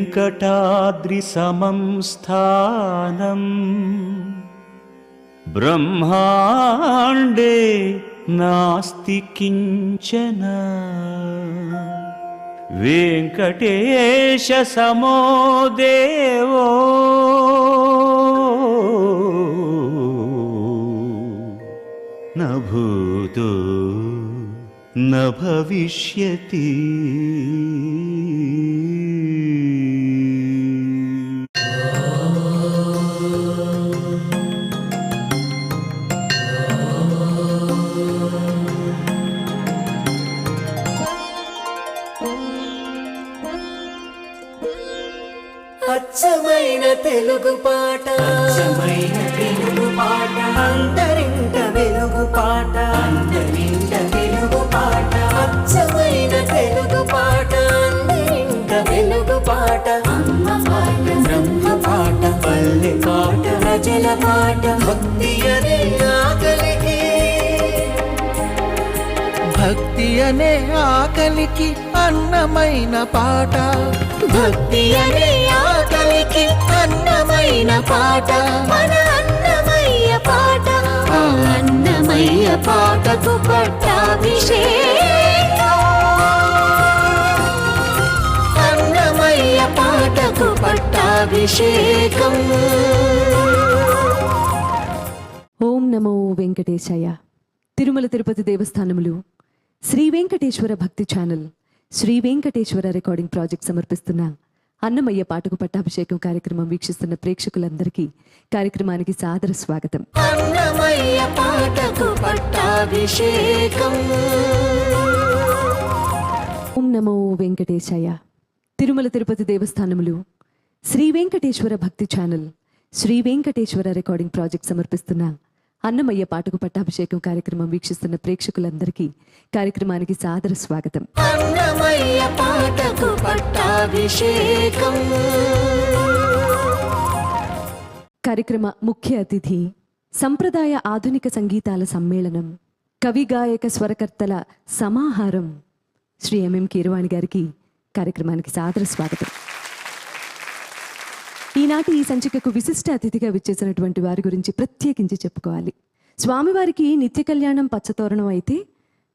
वेङ्कटाद्रिसमं स्थानं ब्रह्माण्डे नास्ति किञ्चन वेङ्कटेशसमो देवो न भूतो न भविष्यति। అచ్చమైన తెలుగు పాట, అచ్చమైన తెలుగు పాట, అందరింట వెలుగు పాట, అందరింట వెలుగు పాట, అచ్చమైన తెలుగు పాట, అందరింట వెలుగు పాట, అమ్మ పాట, బ్రహ్మ పాట, పల్లె పాట, ప్రజల పాట, భక్తి అనే ఆకలికి, భక్తి అనే ఆకలికి అన్నమైన పాట, భక్తి అనే ఆకలికి అన్నమైన పాట, మన అన్నమయ్య పాట, ఆ అన్నమయ్య పాటకు పట్టాభిషేకం, అన్నమయ్య పాటకు పట్టాభిషేకం. ఓం నమో వెంకటేశాయ. Tirumala Tirupati దేవస్థానములు Sri Venkateswara Bhakti channel, Sri Venkateswara recording project సమర్పిస్తున్న అన్నమయ్య పాటకు పట్టాభిషేకం కార్యక్రమం వీక్షిస్తున్న ప్రేక్షకులందరికీ కార్యక్రమానికి సాదర స్వాగతం. అన్నమయ్య పాటకు పట్టాభిషేకం. ఓం నమో వెంకటేశాయ. Tirumala Tirupati దేవస్థానములు Sri Venkateswara Bhakti channel, Sri Venkateswara recording project సమర్పిస్తున్న అన్నమయ్య పాటకు పట్టాభిషేకం కార్యక్రమం వీక్షిస్తున్న ప్రేక్షకులందరికీ కార్యక్రమానికి సాదర స్వాగతం. అన్నమయ్య పాటకు పట్టాభిషేకం. కార్యక్రమ ముఖ్య అతిథి సంప్రదాయ ఆధునిక సంగీతాల సమ్మేళనం, కవి గాయక స్వరకర్తల సమాహారం శ్రీ ఎంఎం కీరవాణి గారికి కార్యక్రమానికి సాదర స్వాగతం. ఈనాటి ఈ సంచికకు విశిష్ట అతిథిగా విచ్చేసినటువంటి వారి గురించి ప్రత్యేకించి చెప్పుకోవాలి. స్వామివారికి నిత్య కళ్యాణం పచ్చతోరణం అయితే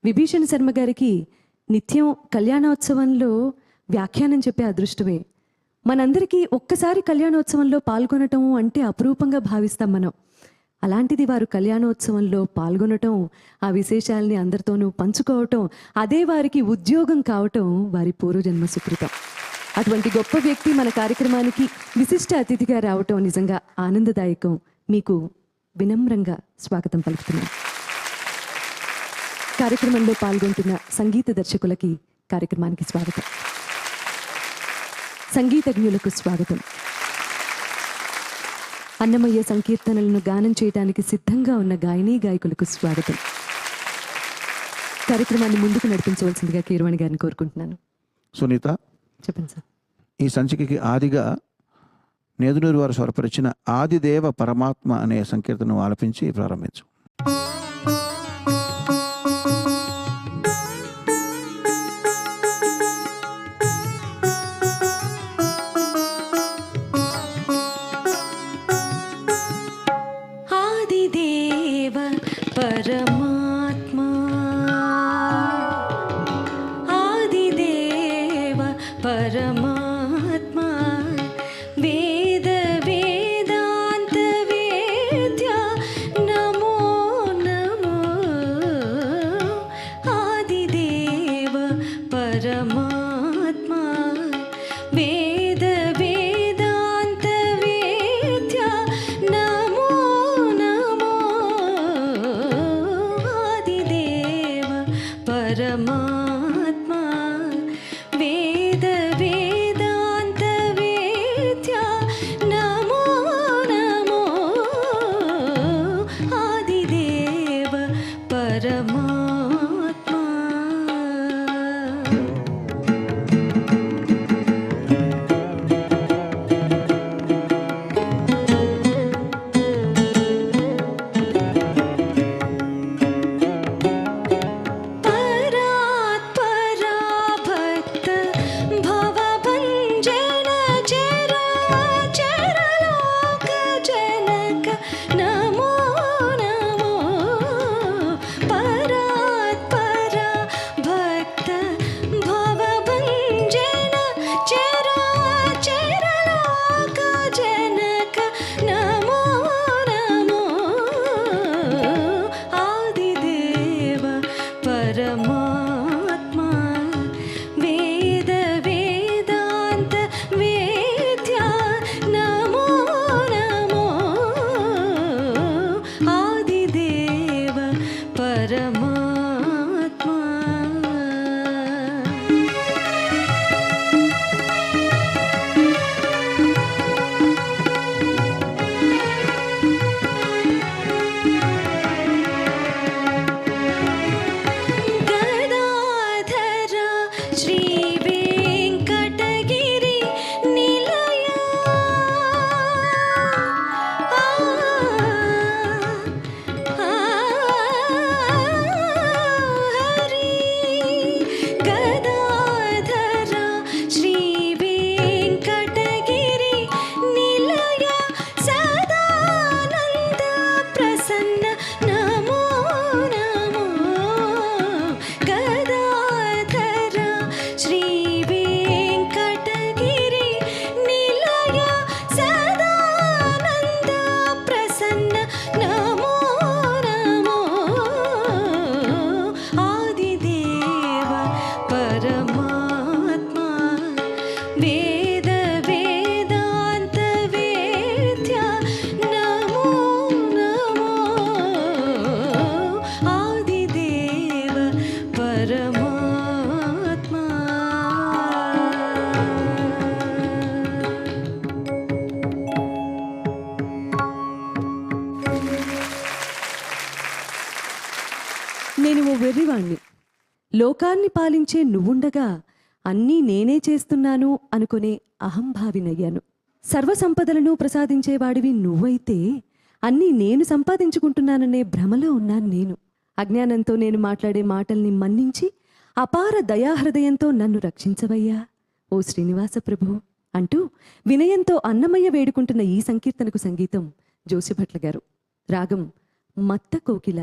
విభీషణ శర్మ గారికి నిత్యం కళ్యాణోత్సవంలో వ్యాఖ్యానం చెప్పే అదృష్టమే. మనందరికీ ఒక్కసారి కళ్యాణోత్సవంలో పాల్గొనటం అంటే అపురూపంగా భావిస్తాం మనం. అలాంటిది వారు కళ్యాణోత్సవంలో పాల్గొనటం, ఆ విశేషాలని అందరితోనూ పంచుకోవటం, అదే వారికి ఉద్యోగం కావటం వారి పూర్వజన్మ సుకృతం. అటువంటి గొప్ప వ్యక్తి మన కార్యక్రమానికి విశిష్ట అతిథిగా రావటం నిజంగా ఆనందదాయకం. మీకు వినమ్రంగా స్వాగతం పలుకుతున్నాం. కార్యక్రమంలో పాల్గొంటున్న సంగీత దర్శకులకి కార్యక్రమానికి స్వాగతం, సంగీతజ్ఞులకు స్వాగతం, అన్నమయ్య సంకీర్తనలను గానం చేయడానికి సిద్ధంగా ఉన్న గాయనీ గాయకులకు స్వాగతం. కార్యక్రమాన్ని ముందుకు నడిపించవలసిందిగా కీరవాణి గారిని కోరుకుంటున్నాను. సునీత, చెప్పండి సార్. ఈ సంచికకి ఆదిగా నేదునూరు వారు స్వరపరిచిన ఆదిదేవ పరమాత్మ అనే సంకీర్తనను ఆలపించి ప్రారంభించు. ఆదిదేవ పరమాత్మ, ఆదిదేవ పరమాత్మ, వేద వేదాంత వేద్య నమో వెర్రివాణ్ణి. లోకాన్ని పాలించే నువ్వుండగా అన్నీ నేనే చేస్తున్నాను అనుకునే అహంభావినయ్యాను. సర్వసంపదలను ప్రసాదించేవాడివి నువ్వైతే అన్నీ నేను సంపాదించుకుంటున్నాననే భ్రమలో ఉన్నాను నేను. అజ్ఞానంతో నేను మాట్లాడే మాటల్ని మన్నించి అపార దయాహృదయంతో నన్ను రక్షించవయ్యా ఓ శ్రీనివాస ప్రభు అంటూ వినయంతో అన్నమయ్య వేడుకుంటున్న ఈ సంకీర్తనకు సంగీతం జోసిభట్ల గారు. రాగం మత్త కోకిల,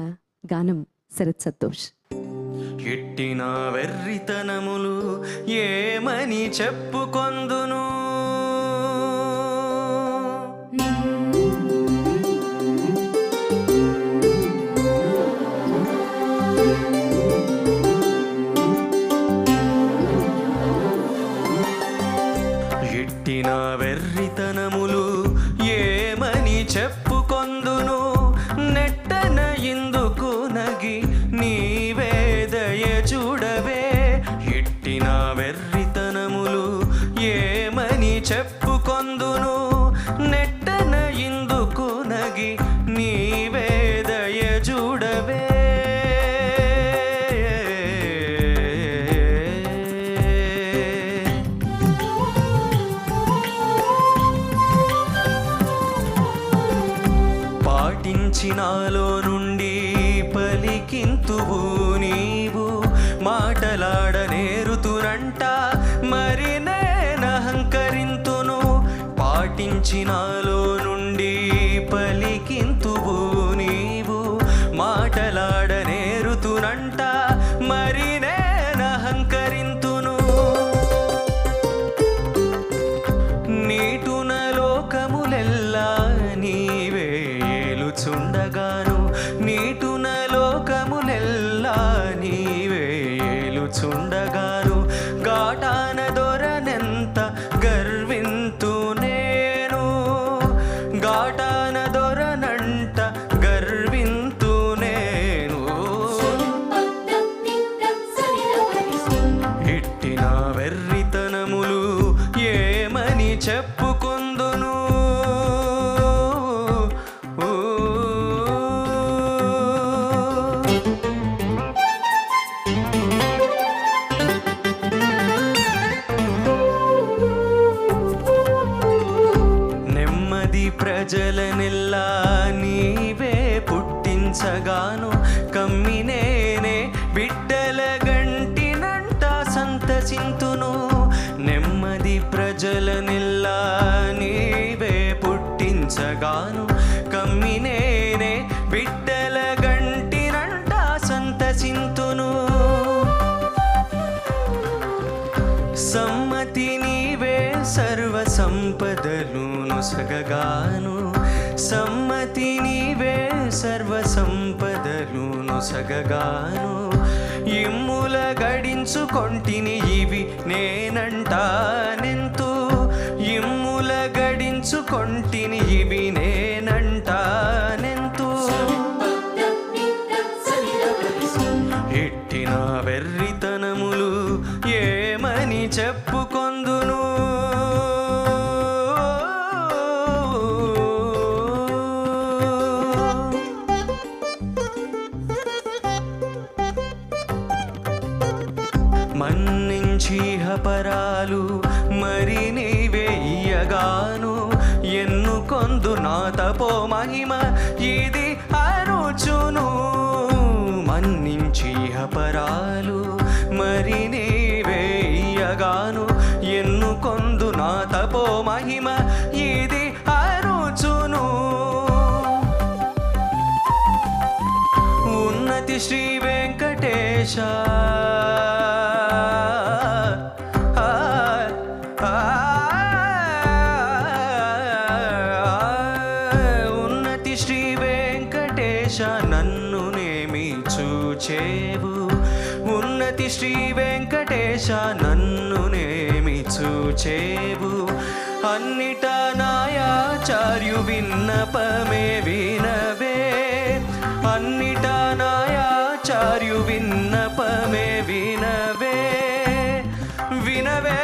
గానం శరత్ సంతోష్. ఎట్టిన వెర్రితనములు ఏమని చెప్పుకొందును, ఎట్టిన వెర్రితనములు ఏమని చెప్పుకొందును, నెట్టన ఇందుకు నగి నీవేదయ చూడవే. ఎట్టిన వెర్రితనములు ఏమని చెప్పుకొందును, నెట్టన ఇందుకు నగి నీవేదయ చూడవే. పాటించినాలో నుండి పలికింతువు నీవు, మాటలాడనేరుతునంట మరి నేనహంకరింతును. పాటించినాలో నుండి పలికింతువు నీవు, మాటలాడనేరుతునంట మరి నేనహంకరింతును. నీటున లోకములెల్లా నీవే ఏలుచుండగాను, నీటున లోకములెల్లా నీవే ఏలుచుండగాను, గాటాన దొరనెంత గర్వింతు నేను, గాటాన దొరనంట గర్వింతు నేను. ఎట్టిన వెర్రితనములు ఏమని చెప్పుకొందును, నెమ్మది ప్రజలనెల్లా నీవే పుట్టించగాను, కమ్మినేనే బిడ్డల గంటినంట సంతసింతును. నెమ్మది ప్రజలనెల్లా నీవే పుట్టించగాను, కమ్మినేనే బిడ్డల గంటినంట సంతసింతును. సమ్మతి నీవే సర్వ సంపదలు నొసగగాను, సమ్మతి నీవే సర్వ సంపదలు నొసగగాను, ఇమ్ముల గడించుకొంటిని ఇవి నేనంటానెంతు, ఇమ్ముల గడించుకొంటిని ఇవి నేనంటానెంతు. ఎట్టిన వెర్రితనములు ఏమని చెప్పుకొందును, మన్నించిహపరాలు మరి నీవే ఇయ్యగాను, ఎన్నుకొందు నా తపో మహిమ ఇది అనుచును. మన్నించిహపరాలు మరి నీవే ఇయ్యగాను, ఎన్నుకొందు నా తపో మహిమ ఇది అనుచును. ఉన్నతి శ్రీ వెంకటేశ ఉన్నతి శ్రీ వెంకటేశ నన్ను నేమి చూచేవు, ఉన్నతి శ్రీ వెంకటేశ నన్ను నేమి చూచేవు. అన్నిటా నాయాచార్యు విన్నపమే వినవే, అన్నిటా నాయాచార్యు విన్నపమే వినవే, వినవే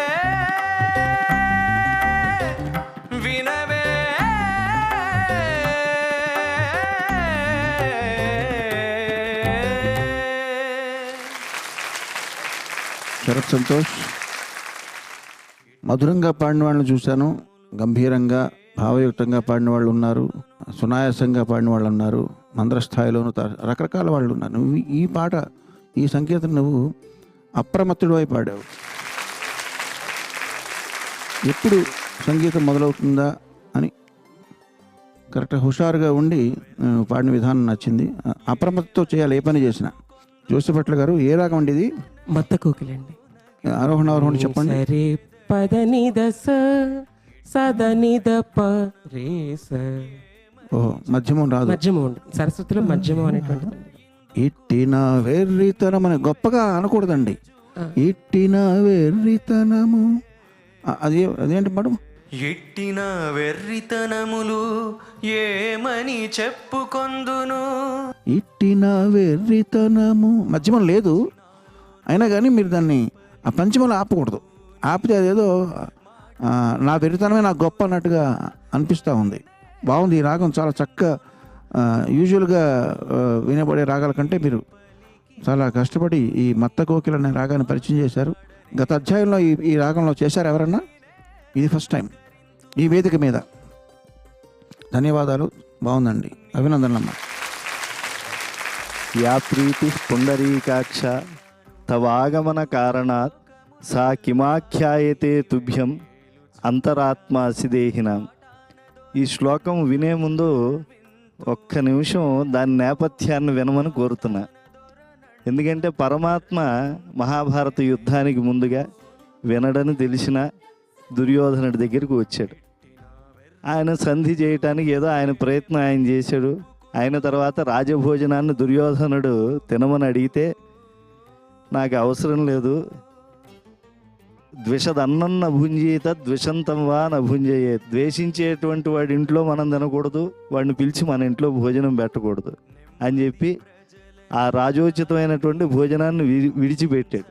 వినవే. శరత్ సంతోష్. మధురంగా పాడిన వాళ్ళని చూశాను, గంభీరంగా భావయుక్తంగా పాడిన వాళ్ళు ఉన్నారు, సునాయాసంగా పాడిన వాళ్ళు ఉన్నారు, మంద్రస్థాయిలోను రకరకాల వాళ్ళు ఉన్నారు. నువ్వు ఈ పాట, ఈ సంకీర్తన నువ్వు అప్రమత్తుడు అయి పాడావు. ఎప్పుడు సంగీతం మొదలవుతుందా అని కరెక్ట్గా హుషారుగా ఉండి పాడిన విధానం నచ్చింది. అప్రమత్తతో చేయాలి ఏ పని చేసినా. జోసిపట్ల గారు, ఏ రాగం అండి ఇది? మత్త కోకిలండి. ఆరోహణ అవరోహణ చెప్పండి. సరే పద నిద సద నిద ప రే స. ఓహో, మధ్యమం రాదు. మధ్యమం ఉంది సరస్వతిలో, మధ్యమం అనేటువంటిది. ఇట్టిన వెర్రితనం అని గొప్పగా అనకూడదండి. ఇట్టిన వెర్రితనము, అదేంటి మేడం? ఎట్టిన వెర్రితనములు ఏమని చెప్పుకొందును. ఇట్టిన వెర్రితనము మధ్యమం లేదు, అయినా కానీ మీరు దాన్ని ఆ పంచమలో ఆపకూడదు. ఆపితే అదేదో నా వెర్రితనమే నాకు గొప్ప అన్నట్టుగా అనిపిస్తూ ఉంది. బాగుంది ఈ రాగం, చాలా చక్కగా యూజువల్గా వినబడే రాగాల కంటే మీరు చాలా కష్టపడి ఈ మత్త కోకిల అనే రాగాన్ని పరిచయం చేశారు. గత అధ్యాయంలో ఈ రాగంలో చేశారు ఎవరన్నా? ఇది ఫస్ట్ టైం ఈ వేదిక మీద. ధన్యవాదాలు, బాగుందండి, అభినందనలమ్మా. యా ప్రీతి పుండరీకాక్ష తవాగమన కారణాత్ సా కిమాఖ్యాయతే తుభ్యం అంతరాత్మ అసిదేహినాం. ఈ శ్లోకం వినే ముందు ఒక్క నిమిషం దాని నేపథ్యాన్ని వినమని కోరుతున్నా. ఎందుకంటే పరమాత్మ మహాభారత యుద్ధానికి ముందుగా వినడని తెలిసిన దుర్యోధనుడి దగ్గరికి వచ్చాడు. ఆయన సంధి చేయటానికి ఏదో ఆయన ప్రయత్నం ఆయన చేశాడు. అయిన తర్వాత రాజభోజనాన్ని దుర్యోధనుడు తినమని అడిగితే, నాకు అవసరం లేదు, ద్విషదన్నం నభుంజీత ద్విషంతం వా నభుంజయే. ద్వేషించేటువంటి వాడి ఇంట్లో మనం తినకూడదు, వాడిని పిలిచి మన ఇంట్లో భోజనం పెట్టకూడదు అని చెప్పి ఆ రాజోచితమైనటువంటి భోజనాన్ని విడిచిపెట్టాడు.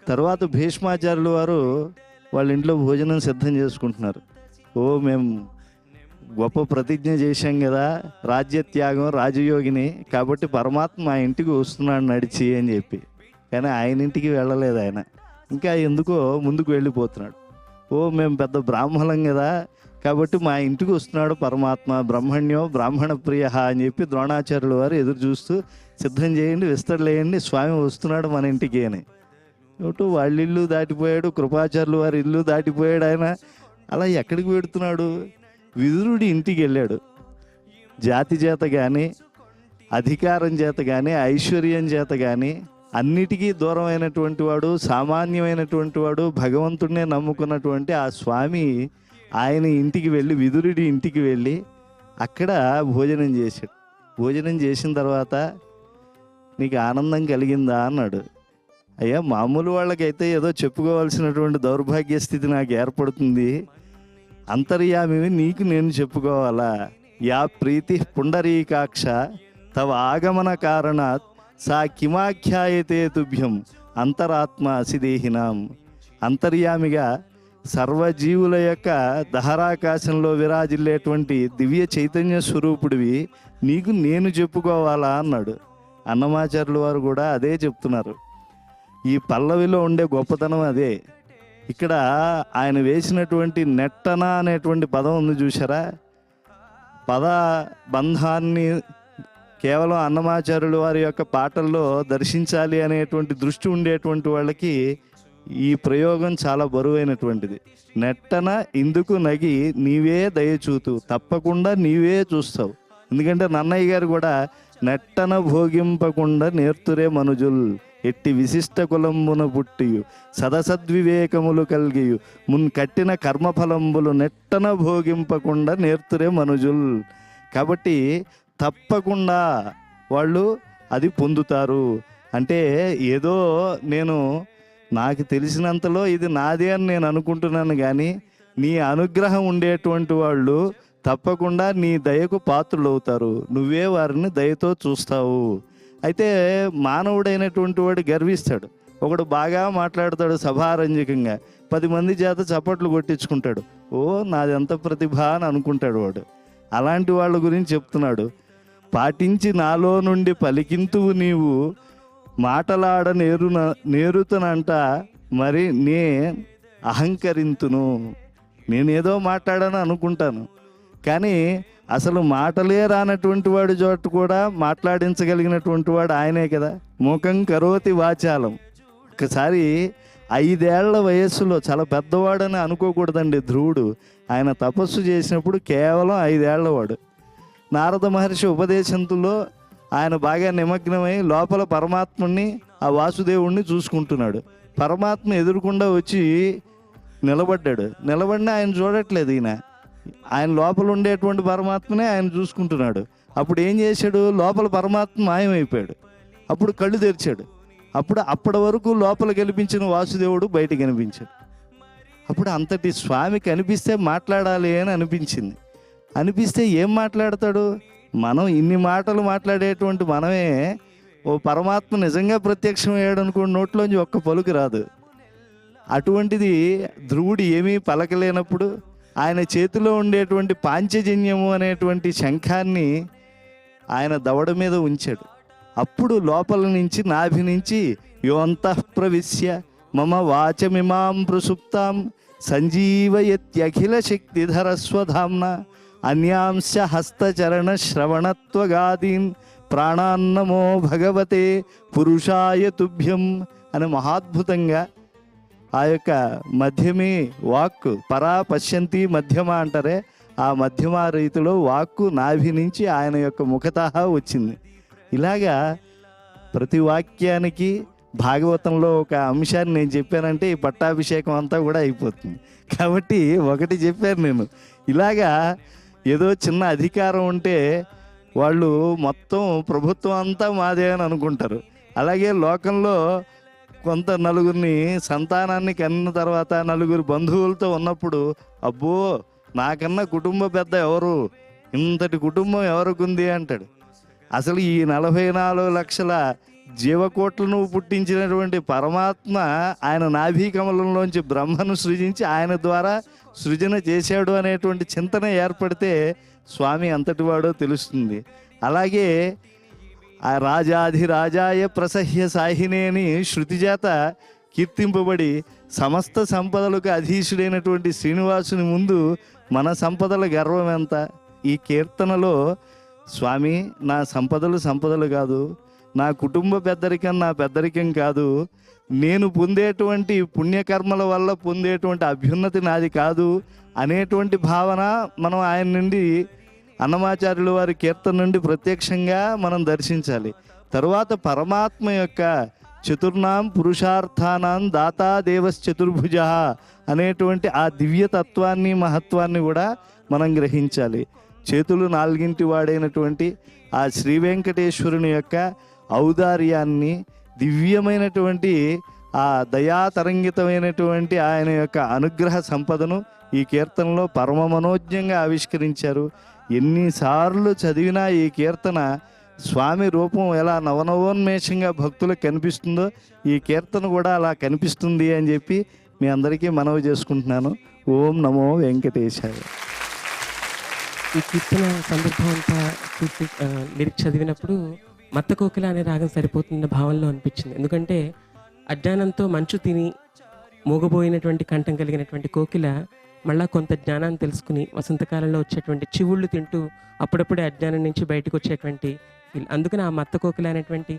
తర్వాత భీష్మాచార్యులు వారు వాళ్ళ ఇంట్లో భోజనం సిద్ధం చేసుకుంటున్నారు. మేము గొప్ప ప్రతిజ్ఞ చేశాం కదా, రాజ్యత్యాగం, రాజయోగిని, కాబట్టి పరమాత్మ మా ఇంటికి వస్తున్నాడు నడిచి అని చెప్పి. కానీ ఆయన ఇంటికి వెళ్ళలేదు ఆయన, ఇంకా ఎందుకో ముందుకు వెళ్ళిపోతున్నాడు. మేము పెద్ద బ్రాహ్మణం కదా, కాబట్టి మా ఇంటికి వస్తున్నాడు పరమాత్మ, బ్రహ్మణ్యో బ్రాహ్మణ ప్రియ అని చెప్పి ద్రోణాచార్యుల వారు ఎదురు చూస్తూ, సిద్ధం చేయండి, విస్తరలేయండి, స్వామి వస్తున్నాడు మన ఇంటికి అని. వాళ్ళ ఇల్లు దాటిపోయాడు, కృపాచార్యుల వారి ఇల్లు దాటిపోయాడు. ఆయన అలా ఎక్కడికి పెడుతున్నాడు? విదురుడి ఇంటికి వెళ్ళాడు. జాతి చేత కానీ, అధికారం చేత కానీ, ఐశ్వర్యం చేత కానీ అన్నిటికీ దూరమైనటువంటి వాడు, సామాన్యమైనటువంటి వాడు, భగవంతుడినే నమ్ముకున్నటువంటి ఆ స్వామి ఆయన ఇంటికి వెళ్ళి, విదురుడి ఇంటికి వెళ్ళి అక్కడ భోజనం చేశాడు. భోజనం చేసిన తర్వాత, నీకు ఆనందం కలిగిందా అన్నాడు. అయ్యా, మామూలు వాళ్ళకైతే ఏదో చెప్పుకోవాల్సినటువంటి దౌర్భాగ్య స్థితి నాకు ఏర్పడుతుంది, అంతర్యామి నీకు నేను చెప్పుకోవాలా? యా ప్రీతి పుండరీకాక్ష తవ ఆగమన కారణాత్ సా కిమాఖ్యాయతే తుభ్యం అంతరాత్మ అసిదేహినాం. అంతర్యామిగా సర్వజీవుల యొక్క దహరాకాశంలో విరాజిల్లేటువంటి దివ్య చైతన్య స్వరూపుడివి నీకు నేను చెప్పుకోవాలా అన్నాడు. అన్నమాచార్యుల వారు కూడా అదే చెప్తున్నారు. ఈ పల్లవిలో ఉండే గొప్పతనం అదే. ఇక్కడ ఆయన వేసినటువంటి నెట్టన అనేటువంటి పదం ఉంది చూసారా? పద బంధాన్ని కేవలం అన్నమాచార్యుల వారి యొక్క పాటల్లో దర్శించాలి అనేటువంటి దృష్టి ఉండేటువంటి వాళ్ళకి ఈ ప్రయోగం చాలా బరువైనటువంటిది. నెట్టన ఇందుకు నగి నీవే దయచూతు, తప్పకుండా నీవే చూస్తావు. ఎందుకంటే నన్నయ్య గారు కూడా నెట్టన భోగింపకుండా నేర్తురే మనుజుల్ ఎట్టి విశిష్ట కులంబున పుట్టియు సదసద్వివేకములు కలిగియు మున్ కట్టిన కర్మఫలంబులు నెట్టన భోగింపకుండా నేర్తురే మనుజుల్. కాబట్టి తప్పకుండా వాళ్ళు అది పొందుతారు. అంటే ఏదో నాకు తెలిసినంతలో ఇది నాదే అని నేను అనుకుంటున్నాను, కానీ నీ అనుగ్రహం ఉండేటువంటి వాళ్ళు తప్పకుండా నీ దయకు పాత్రులు అవుతారు, నువ్వే వారిని దయతో చూస్తావు. అయితే మానవుడైనటువంటి వాడు గర్విస్తాడు. ఒకడు బాగా మాట్లాడతాడు సభారంజకంగా, 10 మంది చేత చప్పట్లు కొట్టించుకుంటాడు, నాదెంత ప్రతిభ అని అనుకుంటాడు వాడు. అలాంటి వాళ్ళ గురించి చెప్తున్నాడు. పాటించి నాలో నుండి పలికింతువు నీవు మాటలాడ నేరుతనంట మరి నే అహంకరింతును. నేనేదో మాట్లాడాను అనుకుంటాను, కానీ అసలు మాటలే రానటువంటి వాడి చోట కూడా మాట్లాడించగలిగినటువంటి వాడు ఆయనే కదా. ముఖం కరోతి వాచాలం. ఒకసారి 5 ఏళ్ల వయస్సులో, చాలా పెద్దవాడని అనుకోకూడదండి ధ్రువుడు, ఆయన తపస్సు చేసినప్పుడు కేవలం 5 ఏళ్లవాడు. నారద మహర్షి ఉపదేశంలో ఆయన బాగా నిమగ్నమై లోపల పరమాత్ముని, ఆ వాసుదేవుణ్ణి చూసుకుంటున్నాడు. పరమాత్మ ఎదురుకుండా వచ్చి నిలబడినా ఆయన చూడట్లేదు. ఆయన లోపల ఉండేటువంటి పరమాత్మనే ఆయన చూసుకుంటున్నాడు. అప్పుడు ఏం చేశాడు, లోపల పరమాత్మ మాయమైపోయాడు. అప్పుడు కళ్ళు తెరిచాడు. అప్పటి వరకు లోపల కనిపించిన వాసుదేవుడు బయట కనిపించాడు. అప్పుడు అంతటి స్వామి కనిపిస్తే మాట్లాడాలి అని అనిపిస్తే ఏం మాట్లాడతాడు? మనం ఇన్ని మాటలు మాట్లాడేటువంటి మనమే ఓ పరమాత్మ నిజంగా ప్రత్యక్షం అయ్యాడు అనుకోండి, నోట్లోంచి ఒక్క పలుకు రాదు. అటువంటిది ధ్రువుడు ఏమీ పలకలేనప్పుడు ఆయన చేతిలో ఉండేటువంటి పాంచజన్యము అనేటువంటి శంఖాన్ని ఆయన దవడ మీద ఉంచాడు. అప్పుడు లోపల నుంచి, నాభి నుంచి, యోంతః ప్రవిశ్య మమ వాచమిమాం ప్రసుప్తాం సంజీవయత్యఖిల శక్తిధర స్వధామ్న అన్యాంశ హస్తచరణ శ్రవణత్వగాదీన్ ప్రాణాన్నమో భగవతే పురుషాయ తుభ్యం అని మహాద్భుతంగా ఆ యొక్క మధ్యమి వాక్కు, పరా పశ్యంతి మధ్యమ అంటారే, ఆ మధ్యమ రీతిలో వాక్కు నాభి నుంచి ఆయన యొక్క ముఖతః వచ్చింది. ఇలాగా ప్రతి వాక్యానికి భాగవతంలో ఒక అంశాన్ని నేను చెప్పానంటే ఈ పట్టాభిషేకం అంతా కూడా అయిపోతుంది. కాబట్టి ఒకటి చెప్పాను నేను. ఇలాగా ఏదో చిన్న అధికారం ఉంటే వాళ్ళు మొత్తం ప్రభుత్వం అంతా మాదే అని అనుకుంటారు. అలాగే లోకంలో కొంత నలుగురిని సంతానాన్ని కన్న తర్వాత నలుగురు బంధువులతో ఉన్నప్పుడు, అబ్బో నాకన్నా కుటుంబ పెద్ద ఎవరు, ఇంతటి కుటుంబం ఎవరికి ఉంది అంటాడు. అసలు ఈ 44 లక్షల జీవకోట్లను పుట్టించినటువంటి పరమాత్మ ఆయన నాభీ కమలంలోంచి బ్రహ్మను సృజించి ఆయన ద్వారా సృజన చేశాడు అనేటువంటి చింతన ఏర్పడితే స్వామి అంతటివాడో తెలుస్తుంది. అలాగే ఆ రాజాధిరాజాయ ప్రసహ్య సాహినే అని శృతి చేత కీర్తింపబడి సమస్త సంపదలకు అధీశుడైనటువంటి శ్రీనివాసుని ముందు మన సంపదల గర్వం ఎంత? ఈ కీర్తనలో స్వామి నా సంపదలు కాదు, నా కుటుంబ పెద్దరికం నా పెద్దరికం కాదు, నేను పొందేటువంటి పుణ్యకర్మల వల్ల పొందేటువంటి అభ్యున్నతి నాది కాదు అనేటువంటి భావన మనం ఆయన నుండి, అన్నమాచార్యుల వారి కీర్తన నుండి ప్రత్యక్షంగా మనం దర్శించాలి. తరువాత పరమాత్మ యొక్క చతుర్నాం పురుషార్థానాం దాతా దేవశ్చతుర్భుజ అనేటువంటి ఆ దివ్యతత్వాన్ని, మహత్వాన్ని కూడా మనం గ్రహించాలి. చేతులు 4 వాడైనటువంటి ఆ శ్రీ వెంకటేశ్వరుని యొక్క ఔదార్యాన్ని, దివ్యమైనటువంటి ఆ దయాతరంగితమైనటువంటి ఆయన యొక్క అనుగ్రహ సంపదను ఈ కీర్తనలో పరమ మనోజ్ఞంగా ఆవిష్కరించారు. ఎన్నిసార్లు చదివినా ఈ కీర్తన స్వామి రూపం ఎలా నవనవోన్మేషంగా భక్తులకు కనిపిస్తుందో ఈ కీర్తన కూడా అలా కనిపిస్తుంది అని చెప్పి మీ అందరికీ మనవి చేసుకుంటున్నాను. ఓం నమో వెంకటేశాయ. ఈ కీర్తన సందర్భం అంతా చూసి లిరిక్ చదివినప్పుడు మత్త కోకిల అనే రాగం సరిపోతున్న భావనలో అనిపించింది. ఎందుకంటే అజ్ఞానంతో మంచు తిని మోగబోయినటువంటి కంఠం కలిగినటువంటి కోకిల మళ్ళా కొంత జ్ఞానాన్ని తెలుసుకుని వసంతకాలంలో వచ్చేటువంటి చివుళ్ళు తింటూ అప్పుడప్పుడే అజ్ఞానం నుంచి బయటకు వచ్చేటువంటి ఫీల్. అందుకని ఆ మత్త కోకిల అనేటువంటి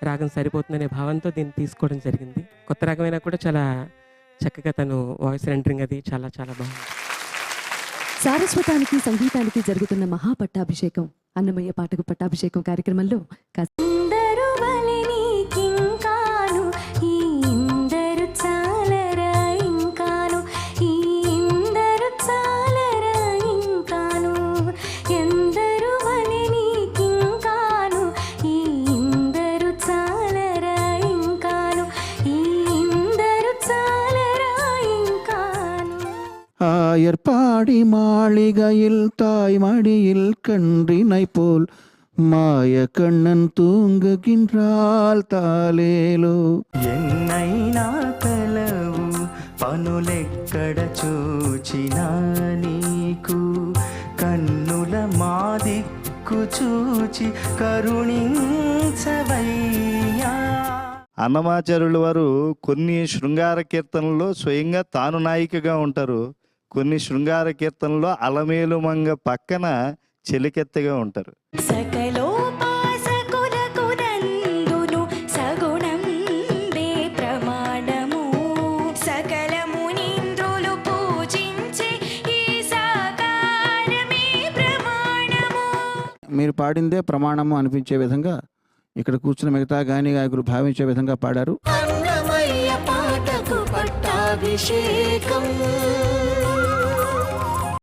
రాగం సరిపోతుందనే భావంతో దీన్ని తీసుకోవడం జరిగింది. కొత్త రాగమైనా కూడా చాలా చక్కగా తను వాయిస్ రెండరింగ్ అది చాలా చాలా బాగుంది. సారస్వతానికి, సంగీతానికి జరుగుతున్న మహాపట్టాభిషేకం, అన్నమయ్య పాటకు పట్టాభిషేకం కార్యక్రమంలో ఇందరు బలిని కింకాను, ఈ ఇందరు చాలరా ఇంకాను, ఈ ఇందరు చాలరా ఇంకాను, ఎందరు బలిని కింకాను, ఈ ఇందరు చాలరా ఇంకాను, ఈ ఇందరు చాలరా ఇంకాను. ஆயர்பாடி மாளிகையில் தாய் மடியில் கன்றினை போல் மாய கண்ணன் தூங்குகின்றாள் తాలేలో. ఎన్నైనా కలవు పనులెక్కడ చూచినా నీకు కన్నుల మా దిక్కు చూచి కరుణించవయ్యా. అన్నమాచార్యుల వారు కొన్ని శృంగార కీర్తనల్లో స్వయంగా తాను నాయికగా ఉంటారు, కొన్ని శృంగార కీర్తనలో అలమేలు మంగ పక్కన చెలికెత్తగా ఉంటారు. సకలోపాసకులకు నందును సగుణం దే ప్రమాణము సకల మునీంద్రులు పూజించే ఈ సాకారమే ప్రమాణము. మీరు పాడిందే ప్రమాణము అనిపించే విధంగా ఇక్కడ కూర్చున్న మిగతా గాయని గాయకులు భావించే విధంగా పాడారు. అన్నమయ్య పాటకు పట్టాభిషేకం